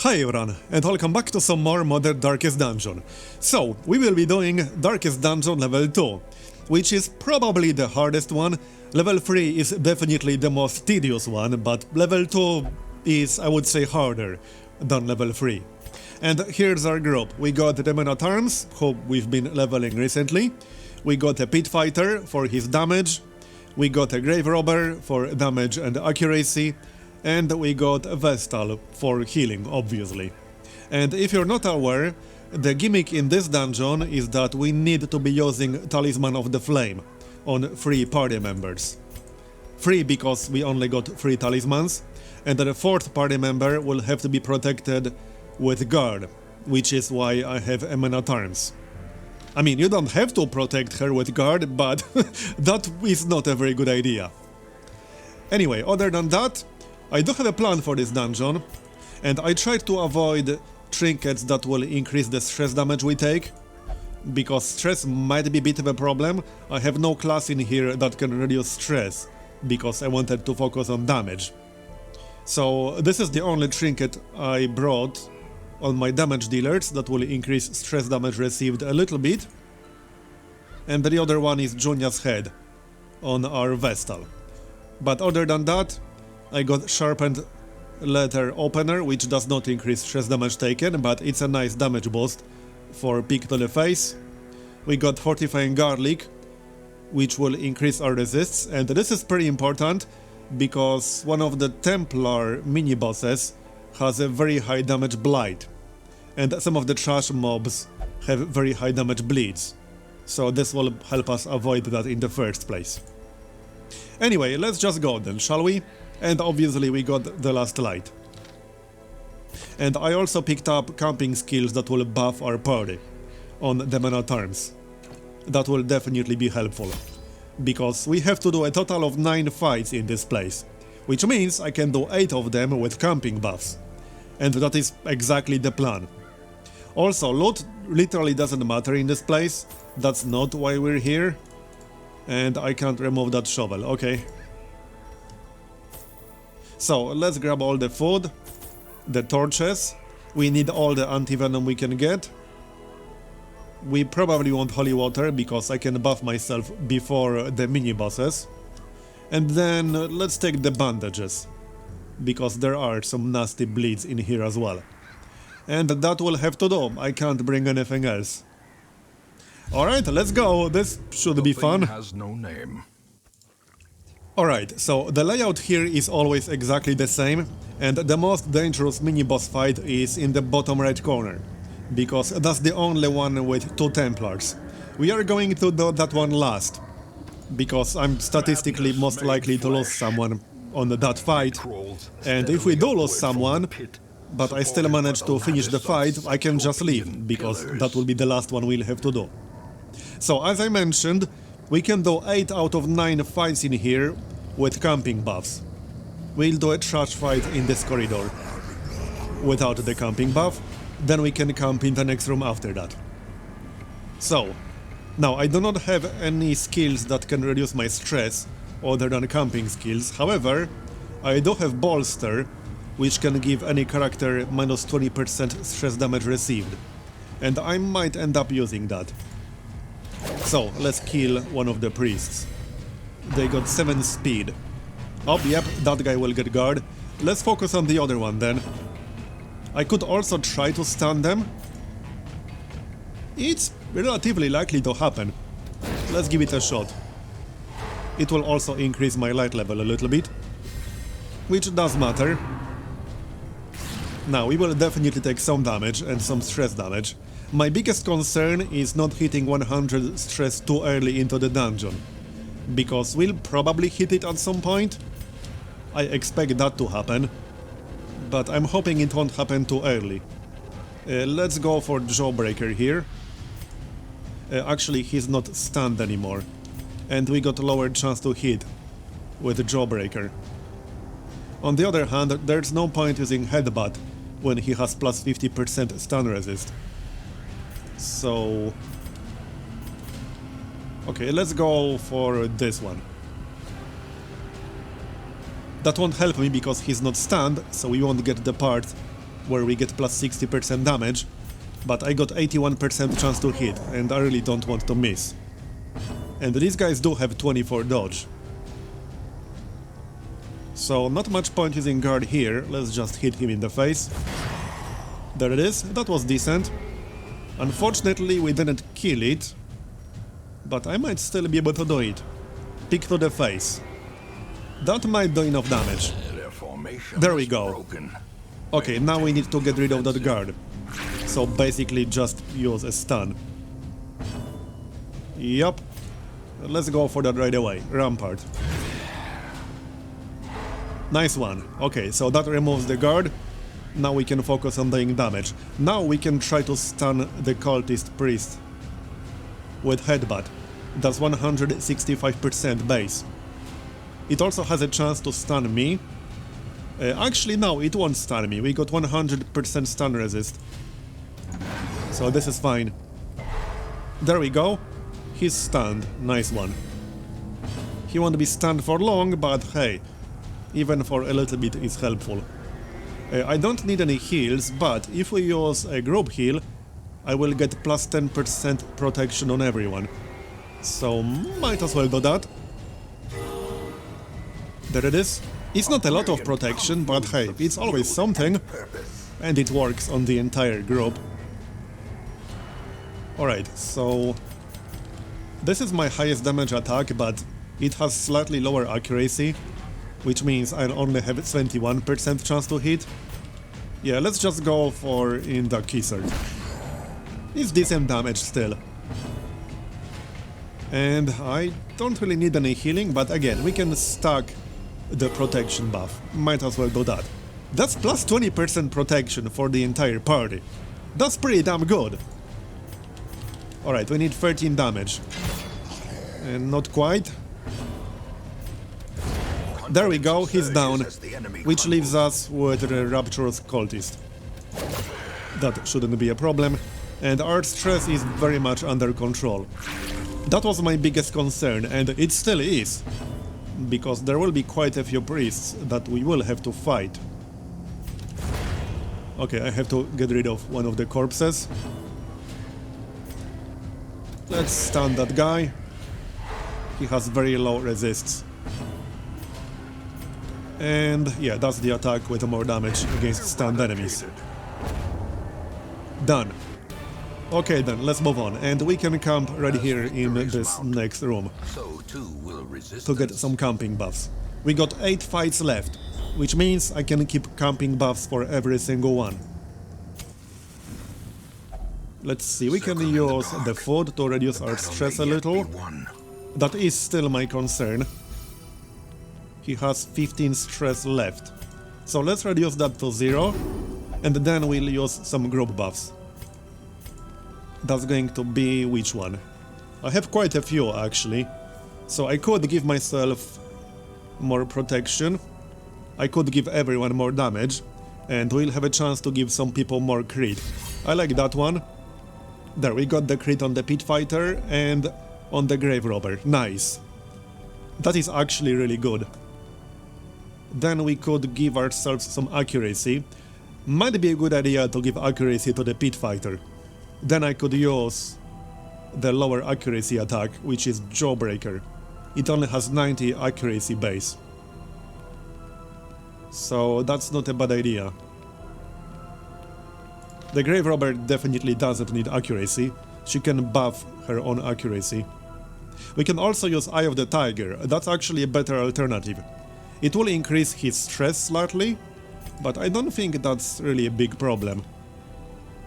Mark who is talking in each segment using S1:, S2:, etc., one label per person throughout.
S1: Hi everyone, and welcome back to some more Modern Darkest Dungeon. So, we will be doing Darkest Dungeon level 2, which is probably the hardest one. Level 3 is definitely the most tedious one, but level 2 is, I would say, harder than level 3. And here's our group. We got the Man at Arms, who we've been leveling recently. We got a Pit Fighter for his damage. We got a Grave Robber for damage and accuracy. And we got a Vestal for healing, obviously. And if you're not aware, the gimmick in this dungeon is that we need to be using Talisman of the Flame on 3 party members. 3 because we only got 3 talismans, and the 4th party member will have to be protected with guard, which is why I have a Man at Arms. I mean, you don't have to protect her with guard, but that is not a very good idea. Anyway, other than that, I do have a plan for this dungeon, and I tried to avoid trinkets that will increase the stress damage we take, because stress might be a bit of a problem. I have no class in here that can reduce stress, because I wanted to focus on damage. So this is the only trinket I brought on my damage dealers that will increase stress damage received a little bit, and the other one is Junia's head on our Vestal. But other than that, I got Sharpened Letter Opener, which does not increase stress damage taken, but it's a nice damage boost for pick to the face. We got Fortifying Garlic, which will increase our resists, and this is pretty important because one of the Templar mini-bosses has a very high damage Blight, and some of the trash mobs have very high damage bleeds, so this will help us avoid that in the first place. Anyway, let's just go then, shall we? And obviously we got the last light. And I also picked up camping skills that will buff our party on the Man at Arms. That will definitely be helpful, because we have to do a total of 9 fights in this place, which means I can do 8 of them with camping buffs. And that is exactly the plan. Also, loot literally doesn't matter in this place, that's not why we're here. And I can't remove that shovel, okay. So, let's grab all the food, the torches, we need all the anti-venom we can get. We probably want holy water, because I can buff myself before the mini-bosses. And then, let's take the bandages, because there are some nasty bleeds in here as well. And that will have to do, I can't bring anything else. Alright, let's go, this should be fun.
S2: Has no name.
S1: Alright, so the layout here is always exactly the same, and the most dangerous mini-boss fight is in the bottom right corner, because that's the only one with 2 Templars. We are going to do that one last, because I'm statistically most likely to lose someone on that fight, and if we do lose someone, but I still manage to finish the fight, I can just leave, because that will be the last one we'll have to do. So, as I mentioned, we can do 8 out of 9 fights in here with camping buffs. We'll do a trash fight in this corridor without the camping buff, then we can camp in the next room after that. So, now I do not have any skills that can reduce my stress other than camping skills, however, I do have Bolster, which can give any character minus 20% stress damage received, and I might end up using that. So, let's kill one of the priests. They got 7 speed. Oh, yep, that guy will get guard. Let's focus on the other one then. I could also try to stun them. It's relatively likely to happen. Let's give it a shot. It will also increase my light level a little bit, which does matter. Now, we will definitely take some damage and some stress damage. My biggest concern is not hitting 100 stress too early into the dungeon, because we'll probably hit it at some point. I expect that to happen, but I'm hoping it won't happen too early. Let's go for Jawbreaker here. Actually, he's not stunned anymore, and we got a lower chance to hit with Jawbreaker. On the other hand, there's no point using Headbutt when he has plus 50% stun resist. So... okay, let's go for this one. That won't help me because he's not stunned, so we won't get the part where we get plus 60% damage, but I got 81% chance to hit, and I really don't want to miss. And these guys do have 24 dodge. So not much point using guard here, let's just hit him in the face. There it is, that was decent. Unfortunately we didn't kill it, but I might still be able to do it. Pick to the face. That might do enough damage. There we go. Okay, now we need to get rid of that guard. So basically just use a stun. Yup. Let's go for that right away. Rampart. Nice one. Okay, so that removes the guard. Now we can focus on doing damage. Now we can try to stun the cultist priest with headbutt. That's 165% base. It also has a chance to stun me. Actually, no, it won't stun me. We got 100% stun resist. So this is fine. There we go. He's stunned. Nice one. He won't be stunned for long, but hey, even for a little bit is helpful. I don't need any heals, but if we use a group heal, I will get plus 10% protection on everyone. So might as well do that. There it is. It's not a lot of protection, but hey, it's always something. And it works on the entire group. Alright, so this is my highest damage attack, but it has slightly lower accuracy, which means I only have 21% chance to hit. Yeah, let's just go for in the kisser. It's decent damage still. And I don't really need any healing, but again, we can stack the protection buff. Might as well do that. That's plus 20% protection for the entire party. That's pretty damn good. Alright, we need 13 damage. And not quite. There we go, he's down, which leaves us with the Rapturous Cultist. That shouldn't be a problem, and our stress is very much under control. That was my biggest concern, and it still is, because there will be quite a few priests that we will have to fight. Okay, I have to get rid of one of the corpses. Let's stun that guy. He has very low resists. And yeah, that's the attack with more damage against stunned enemies. Done. Okay then, let's move on, and we can camp right here in this next room to get some camping buffs. We got 8 fights left, which means I can keep camping buffs for every single one. Let's see, we can use the food to reduce our stress a little. That is still my concern. He has 15 stress left. So let's reduce that to 0, and then we'll use some group buffs. That's going to be which one? I have quite a few actually. So I could give myself more protection. I could give everyone more damage, and we'll have a chance to give some people more crit. I like that one. There, we got the crit on the pit fighter and on the grave robber. Nice. That is actually really good. Then we could give ourselves some accuracy. Might be a good idea to give accuracy to the pit fighter. Then I could use the lower accuracy attack, which is Jawbreaker. It only has 90 accuracy base. So that's not a bad idea. The grave robber definitely doesn't need accuracy. She can buff her own accuracy. We can also use Eye of the Tiger. That's actually a better alternative. It will increase his stress slightly, but I don't think that's really a big problem.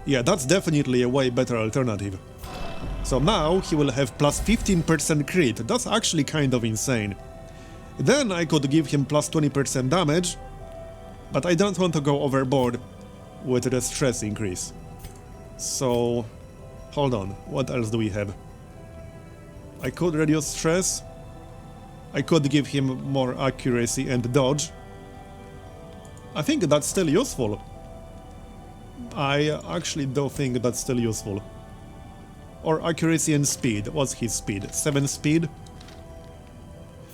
S1: Yeah, that's definitely a way better alternative. So now he will have plus 15% crit. That's actually kind of insane. Then I could give him plus 20% damage, but I don't want to go overboard with the stress increase. So, hold on, what else do we have? I could reduce stress. I could give him more accuracy and dodge. I think that's still useful. I actually do think that's still useful. Or accuracy and speed. What's his speed? 7 speed?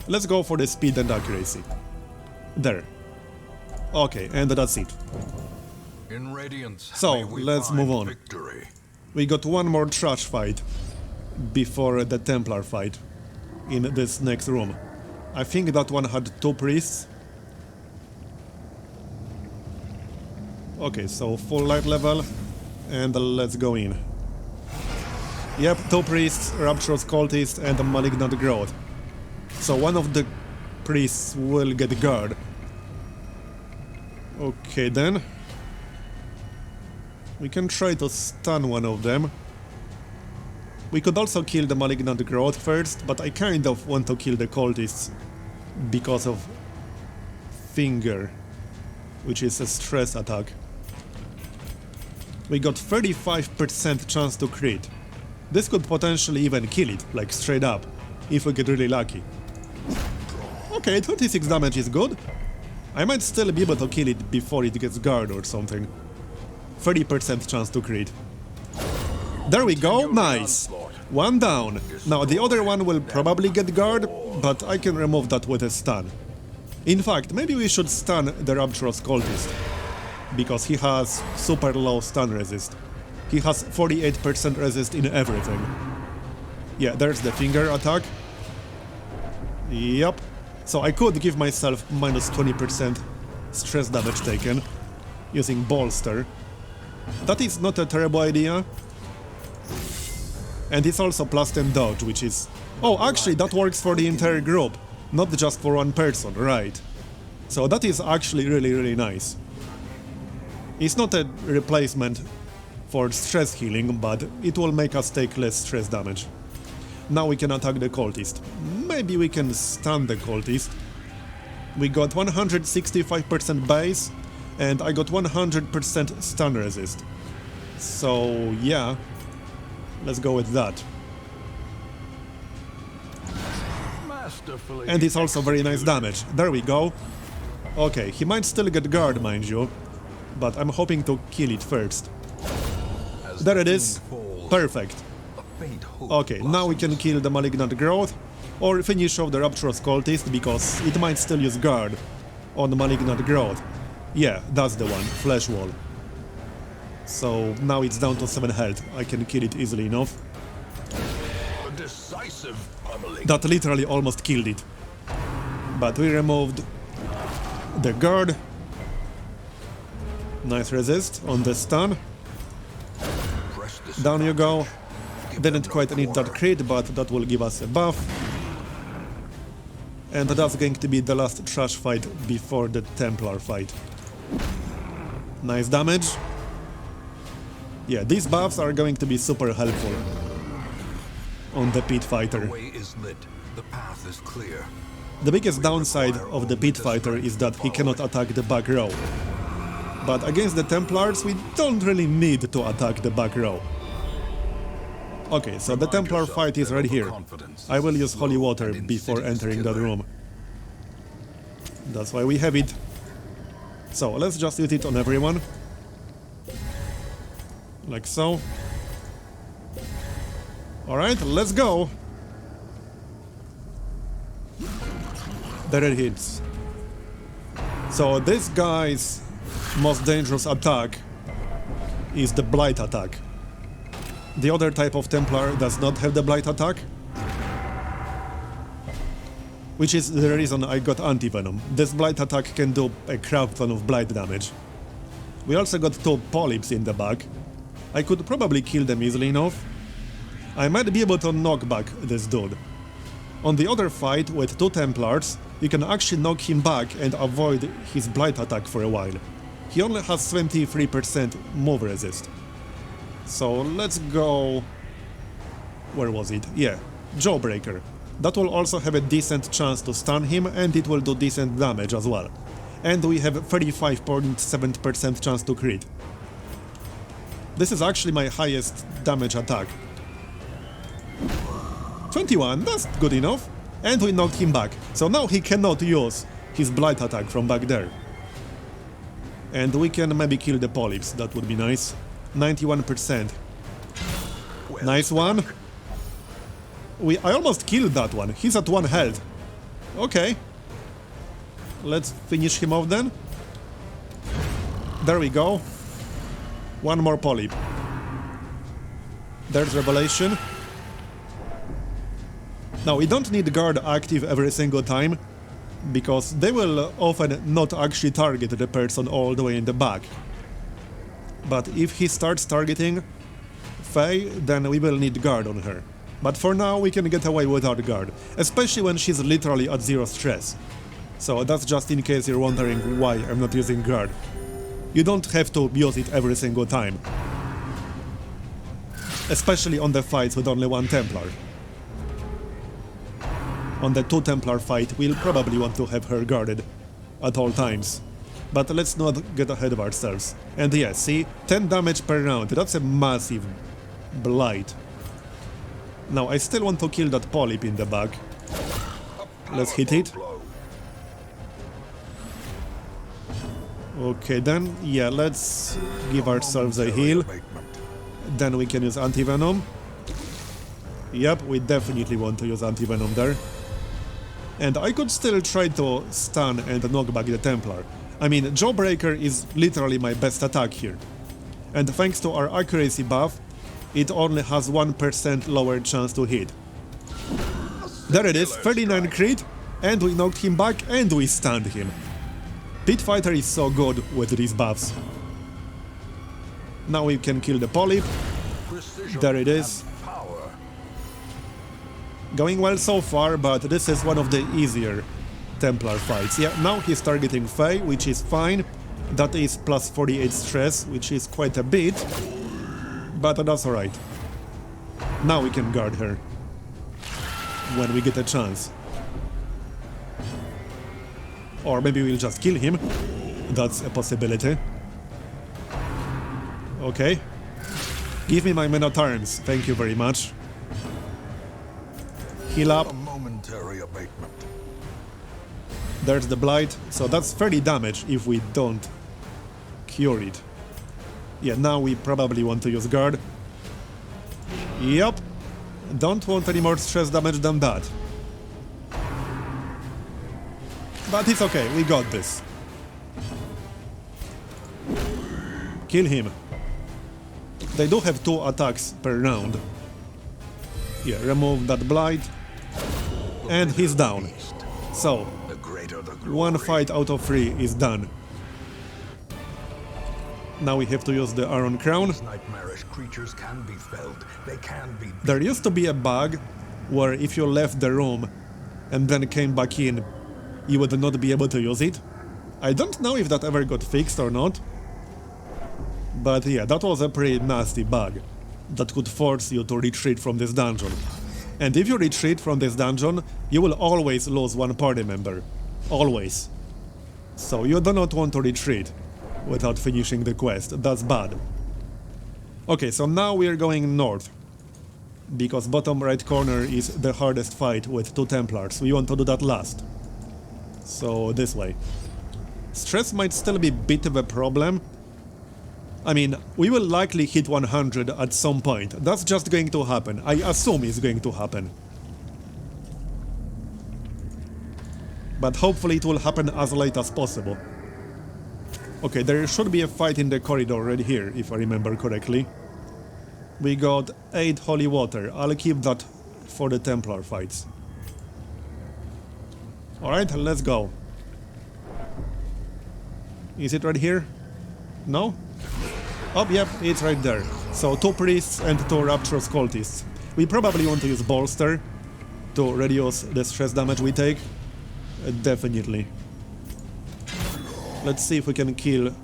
S1: Let's go for the speed and accuracy. There. Okay, and that's it.
S2: In Radiance,
S1: So,
S2: may we
S1: let's
S2: find
S1: move on.
S2: victory.
S1: We got one more trash fight before the Templar fight in this next room. I think that one had 2 priests. Okay, so full light level, and let's go in. Yep, 2 priests, Rapturous Cultist, and a Malignant Growth. So one of the priests will get guard. Okay then. We can try to stun one of them. We could also kill the Malignant Growth first, but I kind of want to kill the cultists because of Finger, which is a stress attack. We got 35% chance to crit. This could potentially even kill it, like straight up, if we get really lucky. Okay, 26 damage is good. I might still be able to kill it before it gets guard or something. 30% chance to crit. There we go, nice! One down. Now the other one will probably get guard, but I can remove that with a stun. In fact, maybe we should stun the Rapturous Cultist, because he has super low stun resist. He has 48% resist in everything. Yeah, there's the Finger attack. Yep. So I could give myself minus 20% stress damage taken using Bolster. That is not a terrible idea. And it's also plus 10 dodge, which is... Oh, actually, that works for the entire group, not just for one person, right. So that is actually really nice. It's not a replacement for stress healing, but it will make us take less stress damage. Now we can attack the cultist. Maybe we can stun the cultist. We got 165% base, and I got 100% stun resist. So yeah, let's go with that. And it's also very nice damage. There we go. Okay, he might still get guard, mind you, but I'm hoping to kill it first. There it is. Perfect. Okay, now we can kill the Malignant Growth, or finish off the Rapturous Cultist, because it might still use guard on the Malignant Growth. Yeah, that's the one, Flesh Wall. So now it's down to 7 health, I can kill it easily enough. That literally almost killed it. But we removed the guard. Nice resist on the stun. Down you go. Didn't quite need that crit, but that will give us a buff. And that's going to be the last trash fight before the Templar fight. Nice damage. Yeah, these buffs are going to be super helpful on the Pit Fighter.
S2: The way is lit. The path is clear.
S1: The biggest downside of the Pit Fighter is that he cannot attack the back row. But against the Templars, we don't really need to attack the back row. Okay, so the Templar fight is right here. I will use Holy Water before entering that room. That's why we have it. So, let's just use it on everyone. Like so. Alright, let's go! There it hits. So this guy's most dangerous attack is the Blight attack. The other type of Templar does not have the Blight attack, which is the reason I got Anti-Venom. This Blight attack can do a crap ton of Blight damage. We also got 2 Polyps in the back. I could probably kill them easily enough. I might be able to knock back this dude. On the other fight with 2 Templars, you can actually knock him back and avoid his Blight attack for a while. He only has 23% move resist. So let's go... Where was it? Yeah, Jawbreaker. That will also have a decent chance to stun him, and it will do decent damage as well. And we have 35.7% chance to crit. This is actually my highest damage attack. 21, that's good enough. And we knocked him back, so now he cannot use his Blight attack from back there. And we can maybe kill the Polyps, that would be nice. 91%. Nice one. I almost killed that one, he's at 1 health. Okay. Let's finish him off then. There we go. One more polyp. There's Revelation. Now, we don't need guard active every single time, because they will often not actually target the person all the way in the back. But if he starts targeting Faye, then we will need guard on her. But for now, we can get away without guard, especially when she's literally at 0 stress. So that's just in case you're wondering why I'm not using guard. You don't have to use it every single time. Especially on the fights with only one Templar. On the 2 Templar fight, we'll probably want to have her guarded at all times. But let's not get ahead of ourselves. And yeah, see? 10 damage per round, that's a massive blight. Now, I still want to kill that polyp in the back. Let's hit it. Okay, then, yeah, let's give ourselves a heal. Then we can use anti-venom. Yep, we definitely want to use anti-venom there. And I could still try to stun and knock back the Templar. I mean, Jawbreaker is literally my best attack here. And thanks to our accuracy buff, it only has 1% lower chance to hit. There it is, 39 crit, and we knocked him back and we stunned him. Pit Fighter is so good with these buffs. Now we can kill the polyp. There it is. Going well so far, but this is one of the easier Templar fights. Yeah, now he's targeting Faye, which is fine. That is plus 48 stress, which is quite a bit. But that's alright. Now we can guard her. When we get a chance. Or maybe we'll just kill him. That's a possibility. Okay. Give me my men at arms. Thank you very much. Heal up.
S2: A momentary abatement.
S1: There's the blight. So that's 30 damage if we don't cure it. Yeah, now we probably want to use guard. Yup. Don't want any more stress damage than that. But it's okay, we got this. Kill him. They do have 2 attacks per round. Yeah, remove that blight. And he's down. So, 1 fight out of 3 is done. Now we have to use the Iron Crown.
S2: Nightmarish creatures can be felled. They can be.
S1: There used to be a bug where if you left the room and then came back in, you would not be able to use it. I don't know if that ever got fixed or not. But yeah, that was a pretty nasty bug that could force you to retreat from this dungeon. And if you retreat from this dungeon, you will always lose 1 party member. Always. So you do not want to retreat without finishing the quest. That's bad. Okay, so now we are going north. Because bottom right corner is the hardest fight with 2 Templars. We want to do that last. So this way. Stress might still be a bit of a problem. I mean, we will likely hit 100 at some point. That's just going to happen. I assume it's going to happen. But hopefully it will happen as late as possible. Okay, there should be a fight in the corridor right here, if I remember correctly. We got 8 holy water. I'll keep that for the Templar fights. Alright, let's go. Is it right here? No? Oh, yep, it's right there. So 2 priests and 2 rapturous cultists. We probably want to use bolster to reduce the stress damage we take. Definitely. Let's see if we can kill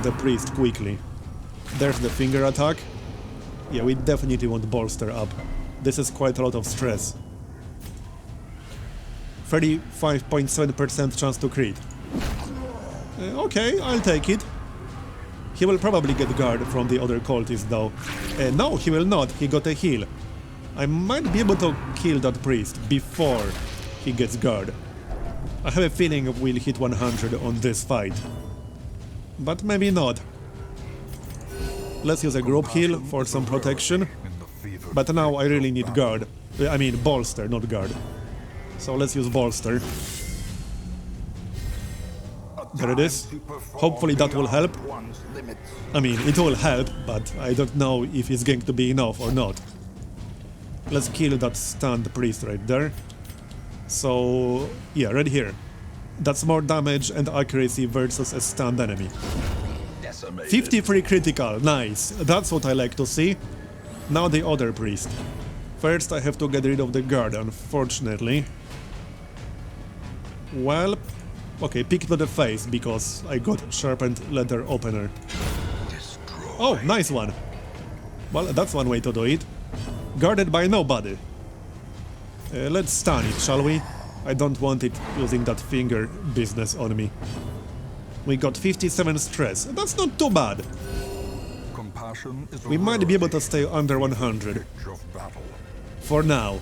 S1: the priest quickly. There's the finger attack. Yeah, we definitely want bolster up. This is quite a lot of stress. 35.7% chance to crit. Okay, I'll take it. He will probably get guard from the other cultists though. No, he will not, he got a heal. I might be able to kill that priest before he gets guard. I have a feeling we'll hit 100 on this fight. But maybe not. Let's use a group heal for some protection. But now I really need guard. I mean bolster, not guard. So let's use bolster.
S2: A
S1: There it is. Hopefully that will help. I mean, it will help, but I don't know if it's going to be enough or not. Let's kill that stunned priest right there. So, yeah, right here. That's more damage and accuracy versus a stunned enemy. 53 critical, nice. That's what I like to see. Now the other priest. First I have to get rid of the guard, unfortunately. Well, okay, pick to the face, because I got sharpened leather opener. Oh, nice one. Well, that's one way to do it. Guarded by nobody. Let's stun it, shall we? I don't want it using that finger business on me. We got 57 stress. That's not too bad. We might be able to stay under 100. For now.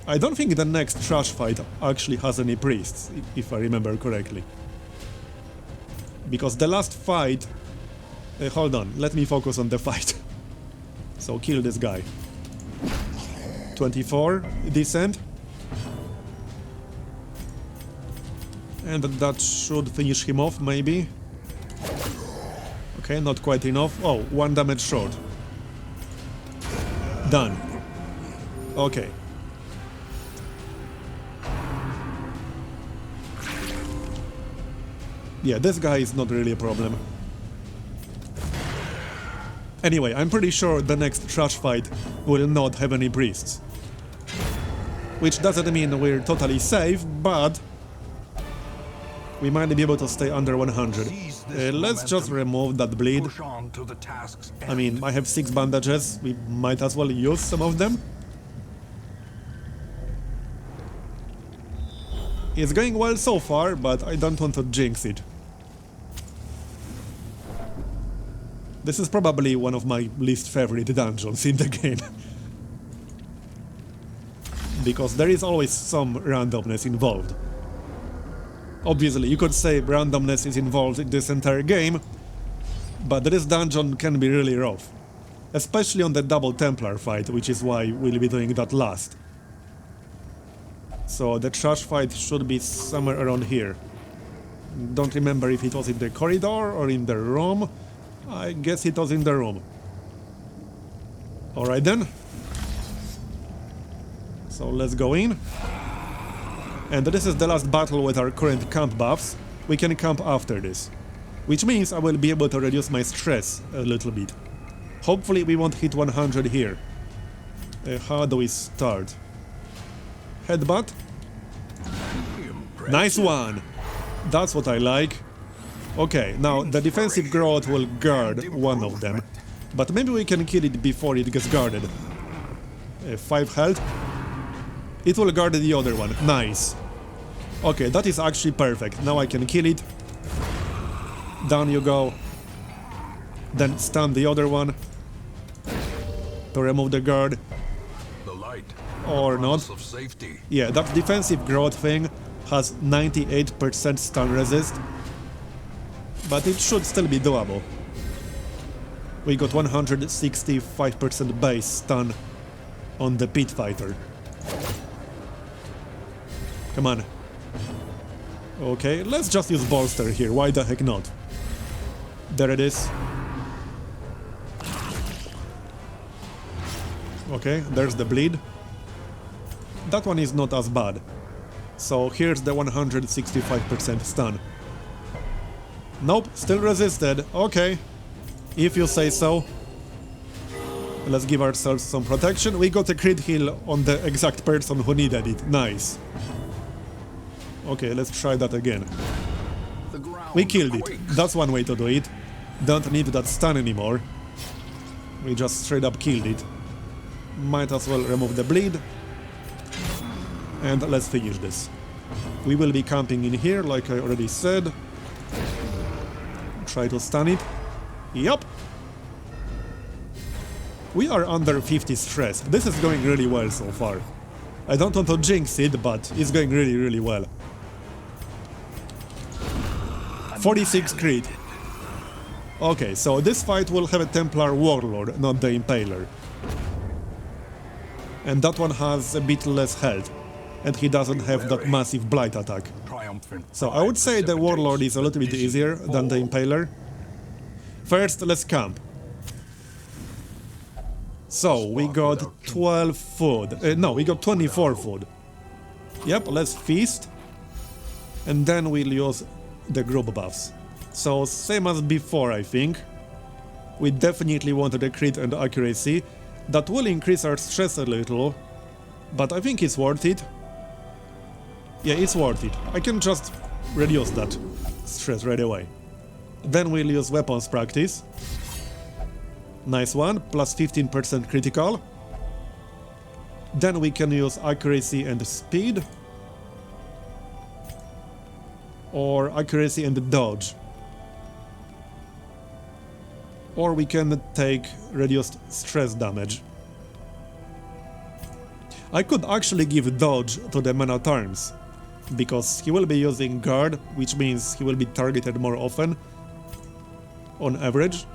S1: I don't think the next trash fight actually has any priests, if I remember correctly. Because the last fight... hold on, let me focus on the fight. So kill this guy. 24, decent. And that should finish him off, maybe. Okay, not quite enough. Oh, 1 damage short. Done. Okay. Yeah, this guy is not really a problem. Anyway, I'm pretty sure the next trash fight will not have any priests. Which doesn't mean we're totally safe, but we might be able to stay under 100. Let's just remove that bleed. I mean, I have 6 bandages, we might as well use some of them. It's going well so far, but I don't want to jinx it. This is probably one of my least favorite dungeons in the game. Because there is always some randomness involved. Obviously, you could say randomness is involved in this entire game, but this dungeon can be really rough. Especially on the double Templar fight, which is why we'll be doing that last. So the trash fight should be somewhere around here. Don't remember if it was in the corridor or in the room. I guess it was in the room. Alright then. So let's go in. And this is the last battle with our current camp buffs. We can camp after this. Which means I will be able to reduce my stress a little bit. Hopefully we won't hit 100 here. How do we start? Headbutt? Nice one! That's what I like. Okay, now the defensive growth will guard one of them. But maybe we can kill it before it gets guarded. 5 health. It will guard the other one. Nice. Okay, that is actually perfect. Now I can kill it. Down you go. Then stun the other one. To remove the guard. Or not. Yeah, that defensive growth thing has 98% stun resist. But it should still be doable. We got 165% base stun on the pit fighter. Come on. Okay, let's just use bolster here, why the heck not? There it is. Okay, there's the bleed. That one is not as bad. So here's the 165% stun. Nope, still resisted. Okay, if you say so. Let's give ourselves some protection. We got a crit heal on the exact person who needed it. Nice. Okay, let's try that again. We killed it. That's one way to do it. Don't need that stun anymore. We just straight up killed it. Might as well remove the bleed. And let's finish this. We will be camping in here, like I already said. Try to stun it. Yup. We are under 50 stress. This is going really well so far. I don't want to jinx it, but it's going really, really well. 46 crit. Okay, so this fight will have a Templar Warlord, not the Impaler. And that one has a bit less health. and he doesn't have that massive blight attack.
S2: Triumphant.
S1: So I would say the Warlord is a little bit easier than the Impaler. First, let's camp. So, we got 12 food. No, we got 24 food. Yep, let's feast. And then we'll use the group buffs. So, same as before, I think. We definitely want the crit and accuracy. That will increase our stress a little, but I think it's worth it. Yeah, it's worth it. I can just reduce that stress right away. Then we'll use weapons practice. Nice one, plus 15% critical. Then we can use accuracy and speed. Or accuracy and dodge. Or we can take reduced stress damage. I could actually give dodge to the Man-at-Arms, because he will be using guard, which means he will be targeted more often, on average.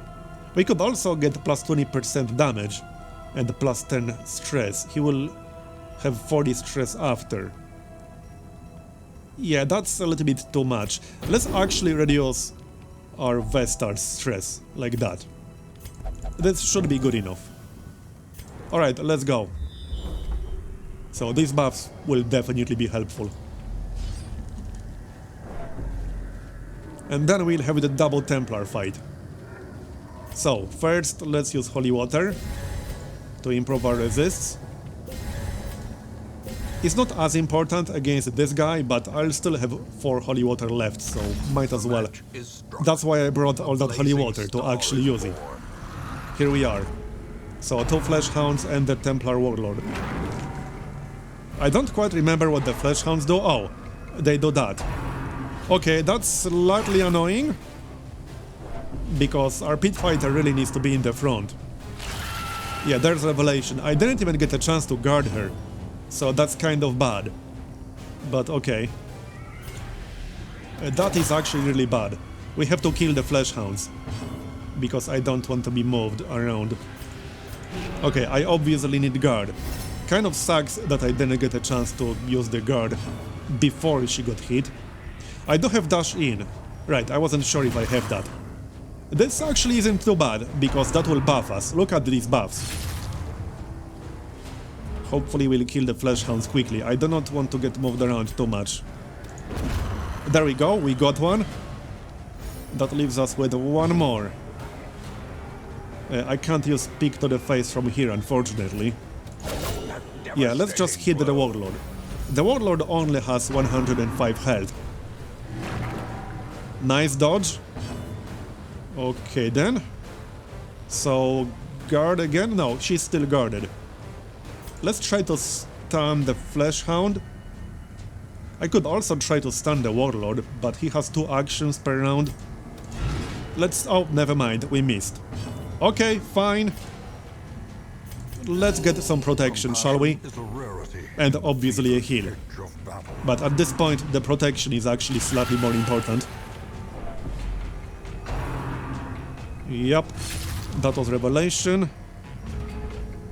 S1: We could also get plus 20% damage and plus 10 stress. He will have 40 stress after. Yeah, that's a little bit too much. Let's actually reduce our Vestar's stress, like that. This should be good enough. Alright, let's go. So these buffs will definitely be helpful. And then we'll have the double Templar fight. So, first let's use Holy Water to improve our resists. It's not as important against this guy, but I'll still have 4 Holy Water left, so might as well. That's why I brought all that Holy Water, to actually use it. Here we are. So, 2 Flesh Hounds and the Templar Warlord. I don't quite remember what the Flesh Hounds do. Oh, they do that. Okay, that's slightly annoying, because our pit fighter really needs to be in the front. Yeah, there's Revelation. I didn't even get a chance to guard her, so that's kind of bad. But okay. That is actually really bad. We have to kill the Flesh Hounds, because I don't want to be moved around. Okay, I obviously need guard. Kind of sucks that I didn't get a chance to use the guard before she got hit. I do have dash in. Right, I wasn't sure if I have that. This actually isn't too bad, because that will buff us. Look at these buffs. Hopefully we'll kill the Flesh Hounds quickly. I do not want to get moved around too much. There we go, we got one. That leaves us with one more. I can't use Pick to the face from here, unfortunately. Yeah, let's just hit the Warlord. The Warlord only has 105 health. Nice dodge. Okay then. So, guard again? No, she's still guarded. Let's try to stun the Flesh Hound. I could also try to stun the Warlord, but he has 2 actions per round. Let's... oh, never mind, we missed. Okay, fine. Let's get some protection, shall we? And obviously a heal. But at this point, the protection is actually slightly more important. Yep, that was Revelation.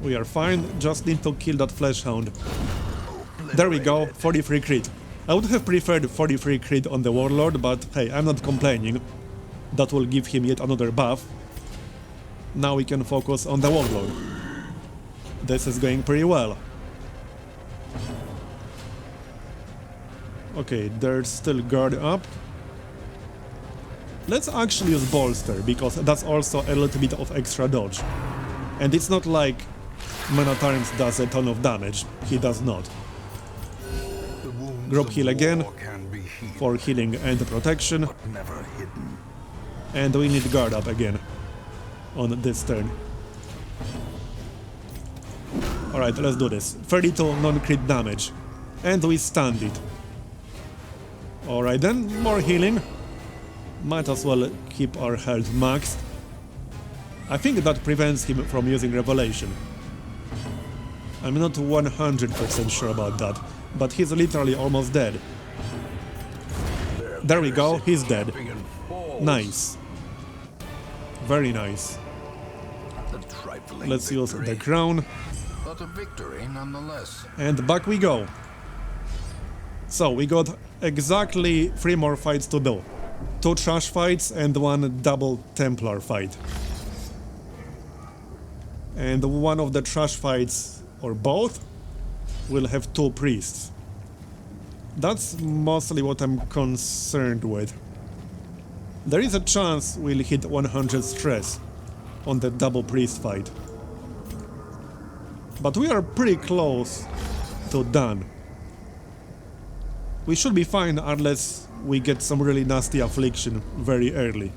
S1: We are fine, just need to kill that Flesh Hound. There we go, 43 crit. I would have preferred 43 crit on the Warlord, but hey, I'm not complaining. That will give him yet another buff. Now we can focus on the Warlord. This is going pretty well. Okay, there's still guard up. Let's actually use Bolster, because that's also a little bit of extra dodge. And it's not like Man-at-Arms does a ton of damage. He does not. Group heal again, for healing and protection. And we need guard up again on this turn. Alright, let's do this. 32 non-crit damage. And we stand it. Alright then, more healing. Might as well keep our health maxed. I think that prevents him from using Revelation. I'm not 100% sure about that, but he's literally almost dead. There we go, he's dead. Nice. Very nice. Let's use the crown.
S3: But a victory nonetheless.
S1: And back we go. So, we got exactly 3 more fights to do. 2 trash fights and 1 double Templar fight. And one of the trash fights, or both, will have 2 priests. That's mostly what I'm concerned with. There is a chance we'll hit 100 stress on the double priest fight. But we are pretty close to done. We should be fine unless we get some really nasty affliction very early.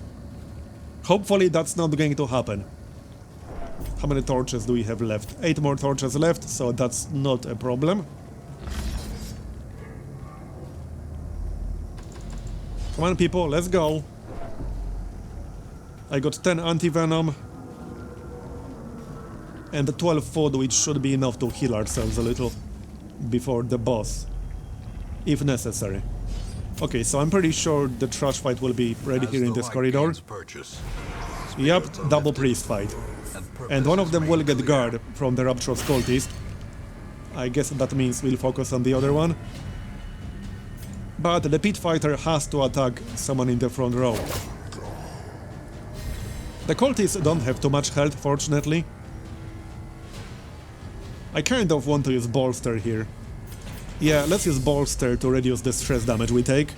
S1: Hopefully that's not going to happen. How many torches do we have left? 8 more torches left, so that's not a problem. Come on people, let's go. I got 10 anti-venom and 12 food, which should be enough to heal ourselves a little before the boss, if necessary. Okay, so I'm pretty sure the trash fight will be ready here in this corridor. Yep, double priest fight. And one of them will get guard from the Rapturous cultist. I guess that means we'll focus on the other one. But the pit fighter has to attack someone in the front row. The cultists don't have too much health, fortunately. I kind of want to use bolster here. Yeah, let's use bolster to reduce the stress damage we take.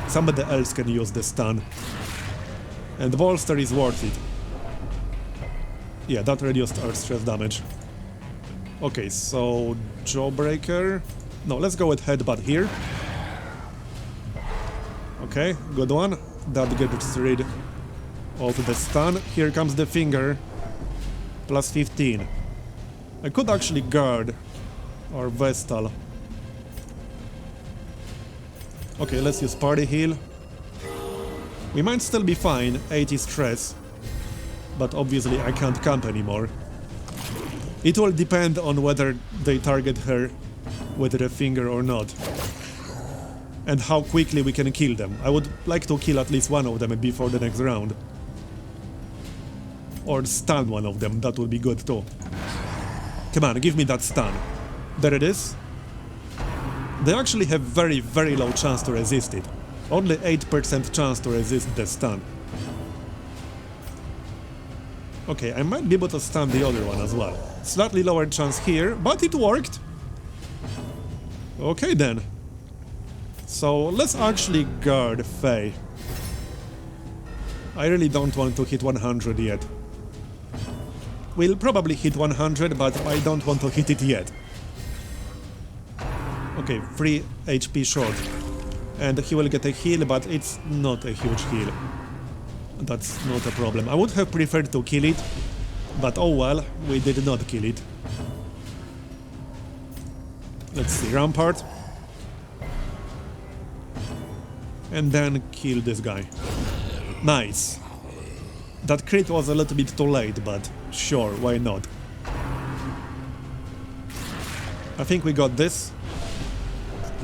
S1: Somebody else can use the stun. And bolster is worth it. Yeah, that reduced our stress damage. Okay, so Jawbreaker. No, let's go with Headbutt here. Okay, good one. That gets rid of the stun. Here comes the finger. Plus 15. I could actually guard or Vestal. Okay, let's use party heal. We might still be fine, 80 stress. But obviously I can't camp anymore. It will depend on whether they target her with the finger or not. And how quickly we can kill them. I would like to kill at least one of them before the next round. Or stun one of them, that would be good too. Come on, give me that stun. There it is. They actually have very, very low chance to resist it. Only 8% chance to resist the stun. Okay, I might be able to stun the other one as well. Slightly lower chance here, but it worked. Okay then. So let's actually guard Faye. I really don't want to hit 100 yet. We'll probably hit 100, but I don't want to hit it yet. Okay, 3 HP short. And he will get a heal, but it's not a huge heal. That's not a problem. I would have preferred to kill it, but oh well, we did not kill it. Let's see, Rampart. And then kill this guy. Nice. That crit was a little bit too late, but sure, why not? I think we got this.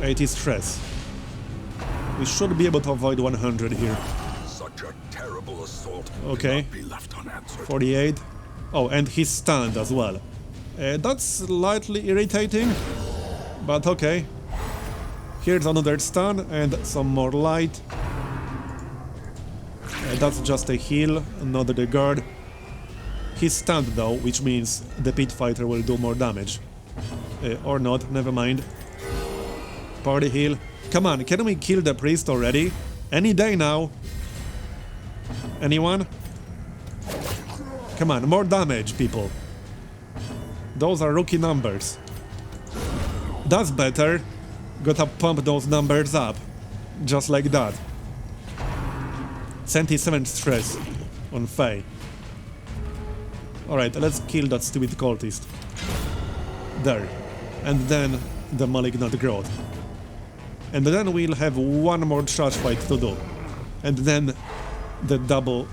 S1: 80 stress. We should be able to avoid 100 here.
S2: Such a terrible assault.
S1: Okay.
S2: Cannot be left unanswered.
S1: 48. Oh, and he's stunned as well. That's slightly irritating, but okay. Here's another stun and some more light. That's just a heal, not the guard. He's stunned though, which means the pit fighter will do more damage. Or not, never mind. Party heal. Come on, can we kill the priest already? Any day now. Anyone? Come on, more damage, people. Those are rookie numbers. That's better. Gotta pump those numbers up. Just like that. 77 stress on Faye. Alright, let's kill that stupid cultist. There. And then the malignant growth. And then we'll have one more trash fight to do. And then the double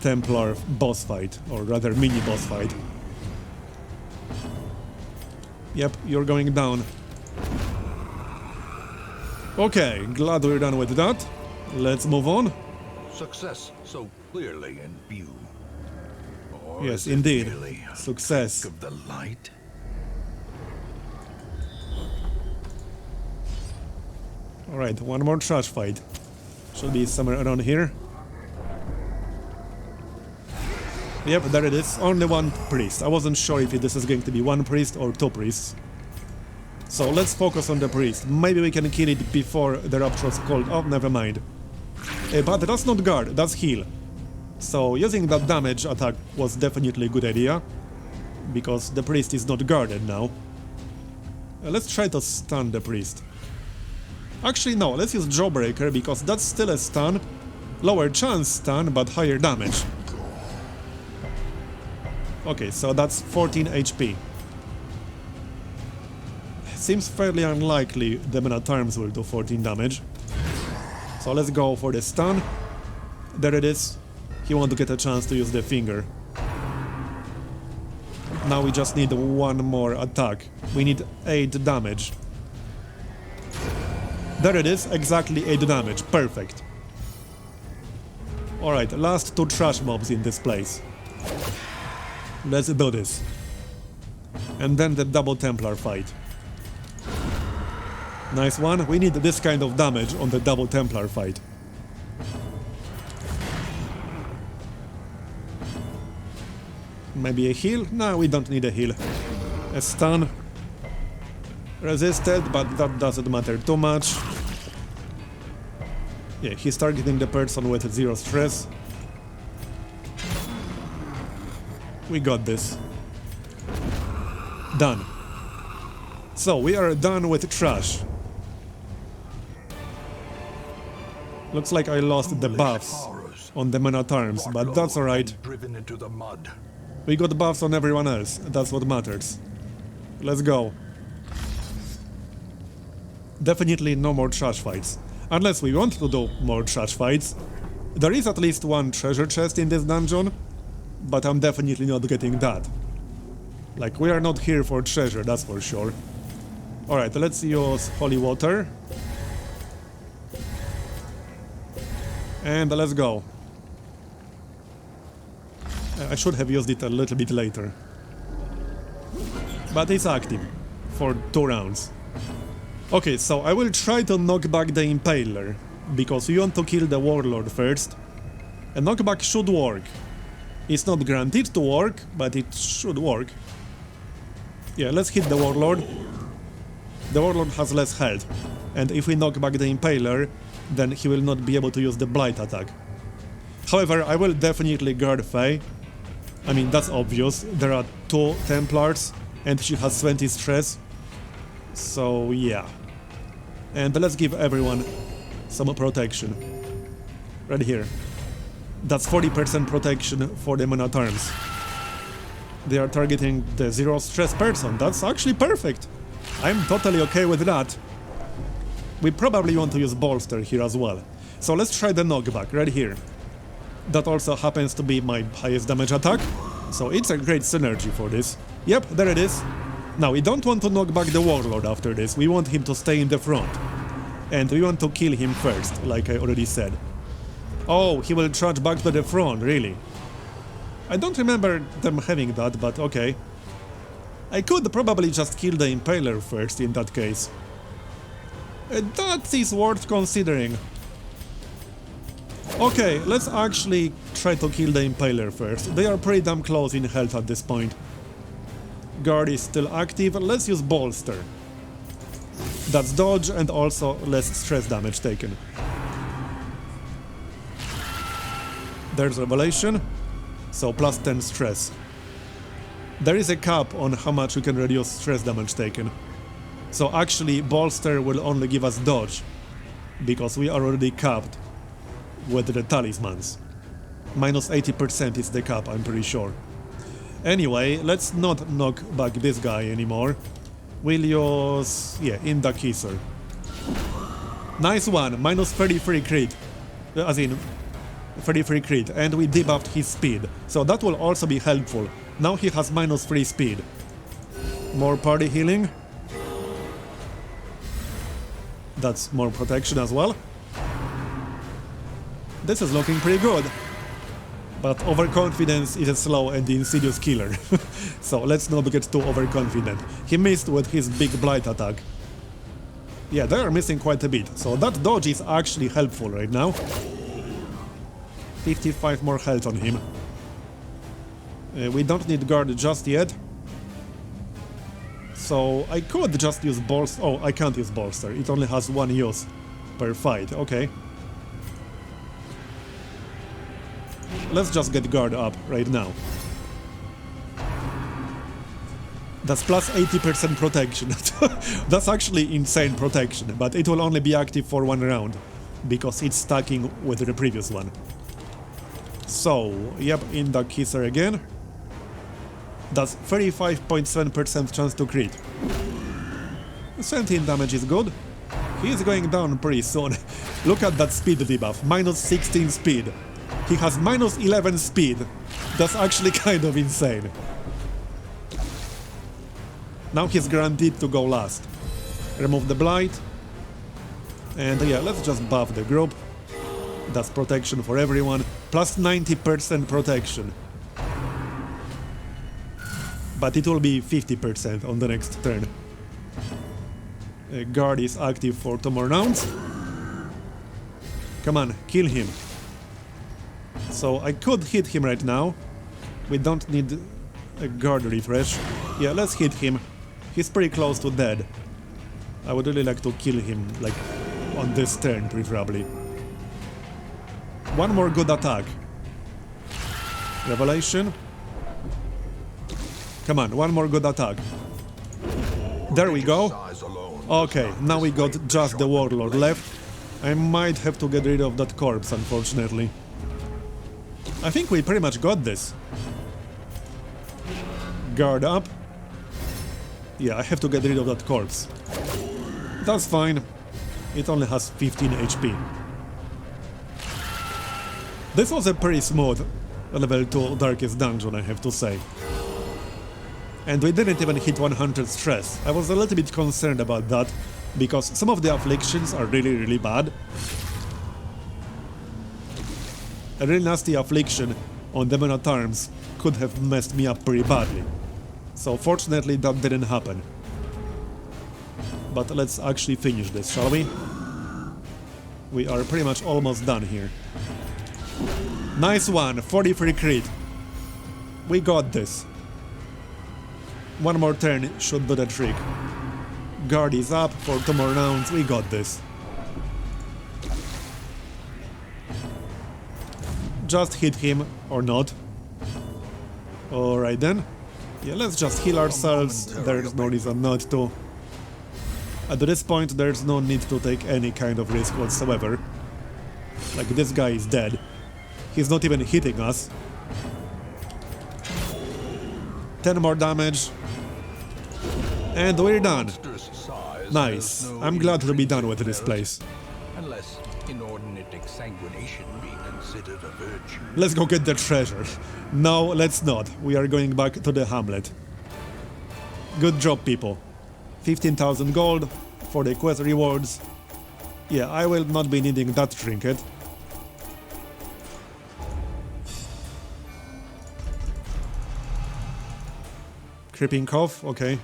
S1: Templar boss fight, or rather mini boss fight. Yep, you're going down. Okay, glad we're done with that. Let's move on.
S2: Success so clearly in view. Or
S1: Yes,
S2: is it
S1: indeed.
S2: merely a
S1: Success.
S2: flick of the light.
S1: Alright, one more trash fight. Should be somewhere around here. Yep, there it is. Only one priest. I wasn't sure if this is going to be one priest or two priests. So let's focus on the priest. Maybe we can kill it before the Rapture's called. Oh, never mind. But that's not guard, that's heal. So using that damage attack was definitely a good idea. Because the priest is not guarded now. Let's try to stun the priest. Actually no, let's use Jawbreaker because that's still a stun. Lower chance stun, but higher damage. Okay, so that's 14 HP. Seems fairly unlikely the Men at Arms will do 14 damage. So let's go for the stun. There it is. He won't get a chance to use the finger. Now we just need one more attack. We need 8 damage. There it is, exactly 8 damage. Perfect. Alright, last 2 trash mobs in this place. Let's do this. And then the double Templar fight. Nice one. We need this kind of damage on the double Templar fight. Maybe a heal? No, we don't need a heal. A stun. Resisted, but that doesn't matter too much. Yeah, he's targeting the person with 0 stress. We got this. Done. So, we are done with trash. Looks like I lost the buffs on the Men at Arms, but that's alright. We got buffs on everyone else, that's what matters. Let's go. Definitely no more trash fights. Unless we want to do more trash fights. There is at least one treasure chest in this dungeon, but I'm definitely not getting that. Like, we are not here for treasure, that's for sure. Alright, let's use holy water. And let's go. I should have used it a little bit later. But it's active for 2 rounds. Okay, so I will try to knock back the Impaler, because we want to kill the Warlord first. A knockback should work. It's not guaranteed to work, but it should work. Yeah, let's hit the Warlord. The Warlord has less health, and if we knock back the Impaler, then he will not be able to use the Blight attack. However, I will definitely guard Faye. I mean, that's obvious. There are 2 Templars, and she has 20 stress. So, yeah. And let's give everyone some protection. Right here. That's 40% protection for the Men at Arms. They are targeting the 0 stress person. That's actually perfect. I'm totally okay with that. We probably want to use Bolster here as well. So let's try the knockback right here. That also happens to be my highest damage attack. So it's a great synergy for this. Yep, there it is. Now we don't want to knock back the Warlord after this. We want him to stay in the front. And we want to kill him first, like I already said. Oh, he will charge back to the front, really? I don't remember them having that, but okay. I could probably just kill the Impaler first in that case. That is worth considering. Okay, let's actually try to kill the Impaler first. They are pretty damn close in health at this point. Guard is still active. Let's use Bolster. That's dodge and also less stress damage taken. There's Revelation. So plus 10 stress. There is a cap on how much we can reduce stress damage taken. So actually Bolster will only give us dodge, because we are already capped with the talismans. Minus 80% is the cap, I'm pretty sure. Anyway, let's not knock back this guy anymore. We'll use... yeah, Indakisser. Nice one, minus 33 crit. As in, 33 crit, and we debuffed his speed. So that will also be helpful. Now he has minus 3 speed. More party healing. That's more protection as well. This is looking pretty good. But overconfidence is a slow and insidious killer. So let's not get too overconfident. He missed with his big blight attack. Yeah, they are missing quite a bit, so that dodge is actually helpful right now. 55 more health on him. We don't need guard just yet. So I could just use bolster. Oh, I can't use bolster. It only has one use per fight. Okay. Let's just get guard up right now. That's plus 80% protection. That's actually insane protection, but it will only be active for 1 round because it's stacking with the previous one. So, yep, in the kisser again. That's 35.7% chance to crit. 17 damage is good. He's going down pretty soon. Look at that speed debuff, minus 16 speed. He has minus 11 speed. That's actually kind of insane. Now he's guaranteed to go last. Remove the blight. And yeah, let's just buff the group. That's protection for everyone. Plus 90% protection. But it will be 50% on the next turn. Guard is active for 2 more rounds. Come on, kill him. So I could hit him right now. We don't need a guard refresh. Yeah, let's hit him. He's pretty close to dead. I would really like to kill him, like, on this turn, preferably. 1 more good attack. Revelation. Come on, 1 more good attack. There we go. Okay, now we got just the warlord left. I might have to get rid of that corpse, unfortunately. I think we pretty much got this. Guard up. Yeah, I have to get rid of that corpse. That's fine. It only has 15 HP. This was a pretty smooth level 2 Darkest Dungeon, I have to say. And we didn't even hit 100 stress. I was a little bit concerned about that, because some of the afflictions are really bad. A really nasty affliction on Demon at Arms could have messed me up pretty badly. So fortunately that didn't happen. But let's actually finish this, shall we? We are pretty much almost done here. Nice one, 43 crit. We got this. 1 more turn should do the trick. Guard is up for 2 more rounds, we got this. Just hit him, or not. Alright then. Yeah, let's just heal ourselves, there's no reason not to. At this point there's no need to take any kind of risk whatsoever. Like, this guy is dead. He's not even hitting us. 10 more damage. And we're done. Nice. I'm glad to be done with this place.
S2: Unless inordinate exsanguination be considered a virtue.
S1: Let's go get the treasure. No, let's not. We are going back to the hamlet. Good job, people. 15,000 gold for the quest rewards. Yeah, I will not be needing that trinket. Creeping cough, okay.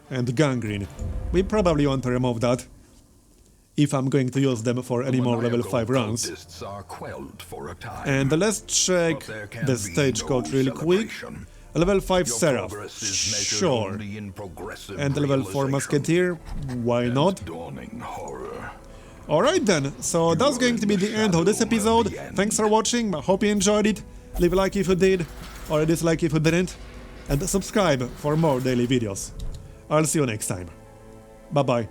S1: And gangrene. We probably want to remove that if I'm going to use them for any more level 5 runs. And let's check the stagecoach really quick. Level 5 Seraph, sure. And level 4 Musketeer, why not? Alright then, so that's going to be the end of this episode. Thanks for watching, I hope you enjoyed it. Leave a like if you did, or a dislike if you didn't. And subscribe for more daily videos. I'll see you next time. Bye bye.